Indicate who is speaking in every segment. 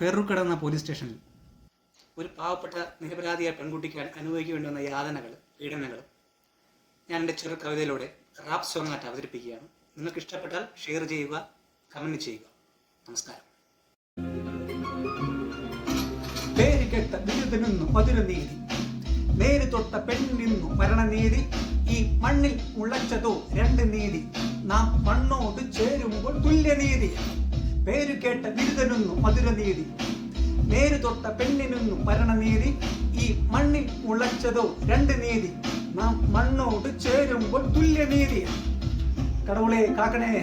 Speaker 1: പെറുക്കിടന്ന police സ്റ്റേഷനിൽ ഒരു പാവപ്പെട്ട നിരപരാധിയായ പെൺകുട്ടിക്ക് അനുഭവിക്കേണ്ടി വന്ന യാതനകൾ, പീഡനങ്ങൾ ഞാൻ എൻ്റെ ചെറു കവിതയിലൂടെ റാപ്പ് സോങ് ആയിട്ട് അവതരിപ്പിക്കുകയാണ്. നിങ്ങൾക്ക് ഇഷ്ടപ്പെട്ടാൽ ഷെയർ ചെയ്യുക, കമൻറ്റ് ചെയ്യുക. നമസ്കാരം. പേര് കേട്ട ബിരുദനിന്നു മധുരനീതി, നേര് തൊട്ട പെണ്ണിന്നു മരണനീതി, ഈ മണ്ണിൽ മുളച്ചതോ രണ്ട് നീതി, നാം മണ്ണോട് ചേരുമ്പോൾ തുല്യനീതി. പേര് കേട്ട ബിരുദനിന്നു മധുരനീതി, നേര് തൊട്ട പെണ്ണിനൊന്നും മരണനീതി, ഈ മണ്ണിൽ മുളച്ചതോ രണ്ട് നീതി, നാം മണ്ണോട് ചേരുമ്പോൾ തുല്യനീതി. കടവുളെ കാക്കണേ,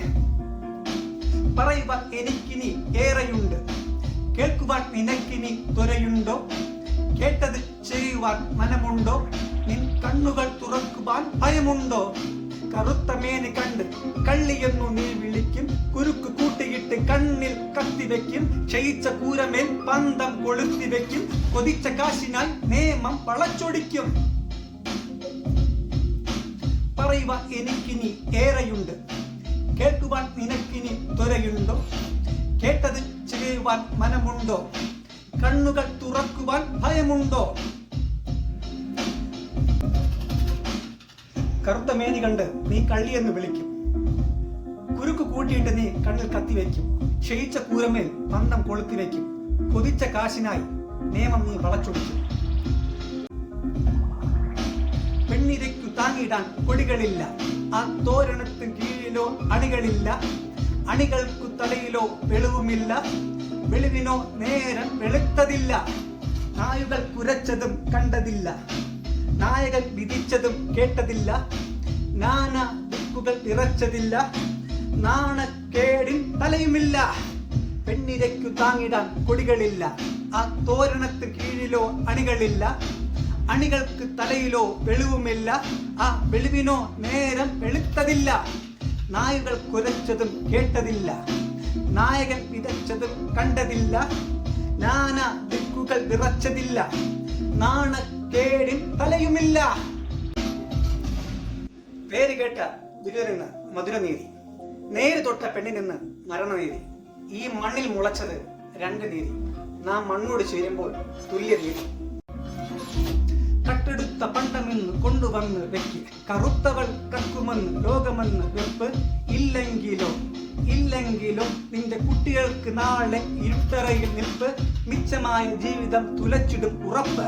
Speaker 1: പറയുവാൻ എനിക്കിനി ഏറെയുണ്ട്, കേൾക്കുവാൻ നിനക്കിനി ത്വരയുണ്ടോ, കേട്ടത് ചെയ്യുവാൻ മനമുണ്ടോ, നിൻ കണ്ണുകൾ തുറക്കുവാൻ ഭയമുണ്ടോ. കറുത്ത മേനി കണ്ട് കള്ളിയെന്നു നീ വിളിക്കും, കുരുക്ക് കൂട്ടിയിട്ട് കണ്ണിൽ കത്തിവെക്കും, ക്ഷയിച്ച കൂരമേൽ പന്തം കൊളുത്തിവെക്കും, കൊതിച്ച കാശിനായി നിയമം വളച്ചൊടിക്കും. പറയുവാൻ എനിക്കിനി ഏറെയുണ്ട്, കേൾക്കുവാൻ നിനക്കിനി ത്വരയുണ്ടോ, കേട്ടത് ചെയ്യുവാൻ മനമുണ്ടോ, കണ്ണുകൾ തുറക്കുവാൻ ഭയമുണ്ടോ. കറുത്ത മേനി കണ്ട് നീ കള്ളിയെന്ന് വിളിക്കും, കുരുക്ക് കൂട്ടിയിട്ട് നീ കണ്ണിൽ കത്തിവെക്കും, ക്ഷയിച്ച കൂരമേൽ പന്തം കൊളുത്തിവെക്കും, കൊതിച്ച കാശിനായി നിയമം നീ വളച്ചൊടിക്കും. പെണ്ണിരയ്ക്കു താങ്ങിയിടാൻ കൊടികളില്ല, ആ തോരണത്തിന് കീഴിലോ അണികളില്ല, അണികൾക്കു തലയിലോ വെളിവുമില്ല, വെളിവിനോ നേരം വെളുത്തതില്ല, നായുകൾ കുരച്ചതും കണ്ടതില്ല, നായകൻ വിധിച്ചതും കേട്ടതില്ല, നാനാ ദിക്കുകൾ ഇറച്ചതില്ല, നാണക്കേടിൻ തലയുമില്ല. പെണ്ണിരയ്ക്കു താങ്ങിടാൻ കൊടികളില്ല, ആ തോരണത്തിന് കീഴിലോ അണികളില്ല, അണികൾക്ക് തലയിലോ വെളിവുമില്ല, ആ വെളിവിനോ നേരം വെളുത്തതില്ല, നായുകൾ കുരച്ചതും കേട്ടതില്ല, നായകൻ വിതച്ചതും കണ്ടതില്ല, നാനാ ദിക്കുകൾ വിറച്ചതില്ല, നാണക്കേടിൻ തലയുമില്ല. പേര് കേട്ട ബിരുദനിന്ന് മധുരനീതി, നേര് തൊട്ട പെണ്ണിനിന്ന് മരണനീതി, ഈ മണ്ണിൽ മുളച്ചത് രണ്ട് നീതി, നാം മണ്ണോട് ചേരുമ്പോൾ തുല്യനീതി. കട്ടെടുത്ത പണ്ടമെന്ന് കൊണ്ടുവന്ന് വെക്ക്, കറുത്തവൾ കക്കുമെന്ന് ലോകമെന്ന് വെപ്പ്, ഇല്ലെങ്കിലോ ഇല്ലെങ്കിലോ നിന്റെ കുട്ടികൾക്ക് നാളെ ഇരുട്ടറയിൽ നിൽപ്പ്, മിച്ചമായ ജീവിതം തുലച്ചിടും ഉറപ്പ്.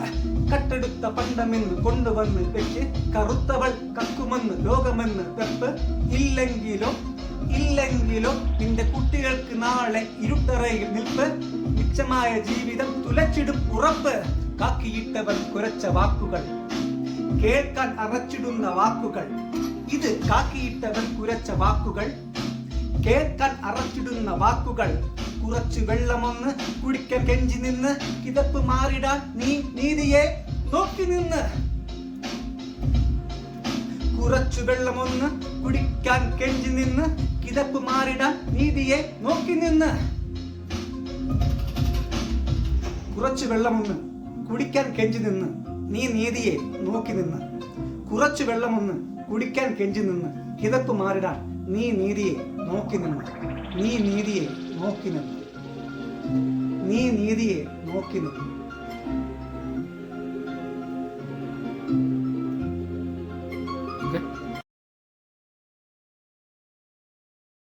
Speaker 1: കട്ടെടുത്ത പണ്ടമെന്ന് കൊണ്ടുവന്ന് വെക്ക്, കറുത്തവൾ കക്കുമെന്ന് ലോകമെന്ന് വെപ്പ്, ഇല്ലെങ്കിലോ ഇല്ലെങ്കിലോ നിന്റെ കുട്ടികൾക്ക് നാളെ ഇരുട്ടറയിൽ നിൽപ്പ്, മിച്ചമായ ജീവിതം തുലച്ചിടും ഉറപ്പ്. കാക്കിയിട്ടവൻ കുരച്ച വാക്കുകൾ, കേൾക്കാൻ അറച്ചിടുന്ന വാക്കുകൾ, ഇത് കാക്കിയിട്ടവൻ കുരച്ച വാക്കുകൾ, കേൾക്കാൻ അറച്ചിടുന്ന വാക്കുകൾ. കുറച്ച് വെള്ളമൊന്ന് കുടിക്കാൻ കെഞ്ചി നിന്ന്, കിതപ്പ് മാറിടാൻ നീ നീതിയെ നോക്കി നിന്ന്. കുറച്ചു വെള്ളമൊന്ന് കുടിക്കാൻ കെഞ്ചി നിന്ന്, കിതപ്പ് മാറിടാൻ നീതിയെ നോക്കി നിന്ന്. കുറച്ചു വെള്ളമൊന്ന് കുടിക്കാൻ കെഞ്ചി നിന്ന്, നീ നീതിയെ നോക്കി നിന്ന്. കുറച്ചു വെള്ളമൊന്ന് കുടിക്കാൻ കെഞ്ചി നിന്ന്, കിതപ്പ് മാറിടാൻ നീ നീതിയെ നോക്കി നിന്ന്. നീ നീതിയെ നോക്കി നിന്ന്. നീ നീതിയെ നോക്കി നിന്ന്.